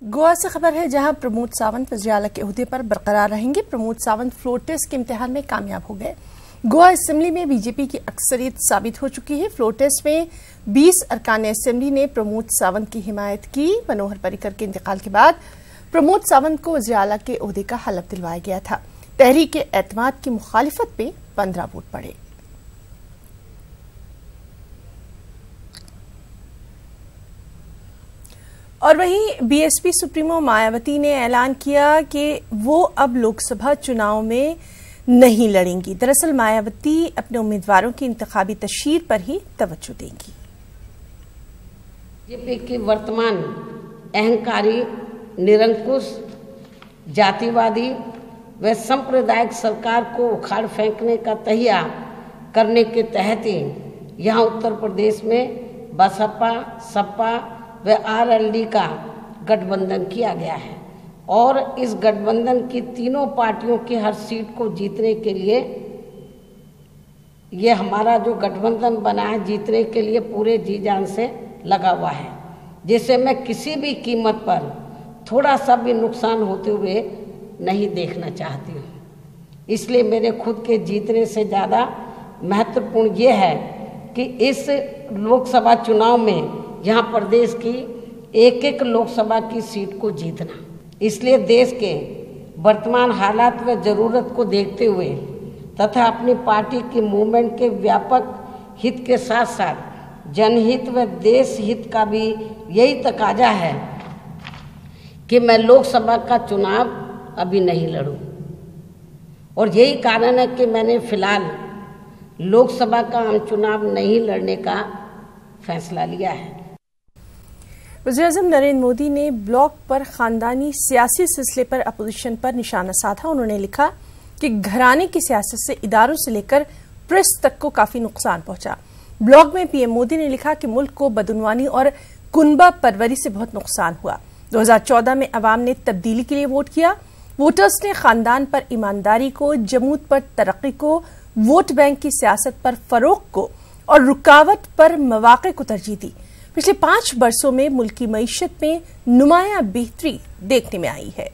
गोवा से खबर है, जहां प्रमोद सावंत वज़ीर आला के ओहदे पर बरकरार रहेंगे। प्रमोद सावंत फ्लोर टेस्ट के इम्तिहान में कामयाब हो गए। गोवा असेंबली में बीजेपी की अक्सरियत साबित हो चुकी है। फ्लोर टेस्ट में 20 अरकान असेंबली ने प्रमोद सावंत की हिमायत की। मनोहर पर्रिकर के इंतकाल के बाद प्रमोद सावंत को वज़ीर आला के ओहदे का हलफ दिलवाया गया था। तहरीक-ए-एतमाद की मुखालिफत में 15 वोट पड़े। और वहीं बीएसपी सुप्रीमो मायावती ने ऐलान किया कि वो अब लोकसभा चुनाव में नहीं लड़ेंगी। दरअसल मायावती अपने उम्मीदवारों की इंतखाबी तशहीर पर ही तवज्जो देंगी। बीजेपी की वर्तमान अहंकारी, निरंकुश, जातिवादी व सांप्रदायिक सरकार को उखाड़ फेंकने का तहिया करने के तहत ही यहाँ उत्तर प्रदेश में बसपा, सपा व आरएलडी का गठबंधन किया गया है और इस गठबंधन की तीनों पार्टियों की हर सीट को जीतने के लिए ये हमारा जो गठबंधन बना है, जीतने के लिए पूरे जी जान से लगा हुआ है, जिसे मैं किसी भी कीमत पर थोड़ा सा भी नुकसान होते हुए नहीं देखना चाहती हूँ। इसलिए मेरे खुद के जीतने से ज़्यादा महत्वपूर्ण ये है कि इस लोकसभा चुनाव में यहाँ प्रदेश की एक एक लोकसभा की सीट को जीतना। इसलिए देश के वर्तमान हालात व ज़रूरत को देखते हुए तथा अपनी पार्टी की मूवमेंट के व्यापक हित के साथ साथ जनहित व देश हित का भी यही तकाजा है कि मैं लोकसभा का चुनाव अभी नहीं लड़ूं। और यही कारण है कि मैंने फिलहाल लोकसभा का आम चुनाव नहीं लड़ने का फैसला लिया है। वज़ीर-ए-आज़म नरेंद्र मोदी ने ब्लॉग पर खानदानी सियासी सिलसिले पर अपोजिशन पर निशाना साधा। उन्होंने लिखा कि घराने की सियासत से इदारों से लेकर प्रेस तक को काफी नुकसान पहुंचा। ब्लॉग में पीएम मोदी ने लिखा कि मुल्क को बदउनवानी और कुनबा परवरी से बहुत नुकसान हुआ। 2014 में अवाम ने तब्दीली के लिए वोट किया। वोटर्स ने खानदान पर ईमानदारी को, जमूत पर तरक्की को, वोट बैंक की सियासत पर फरोग को और रुकावट पर मौक़े को तरजीह दी। पिछले 5 बरसों में मुल्क की मईशत में नुमाया बेहतरी देखने में आई है।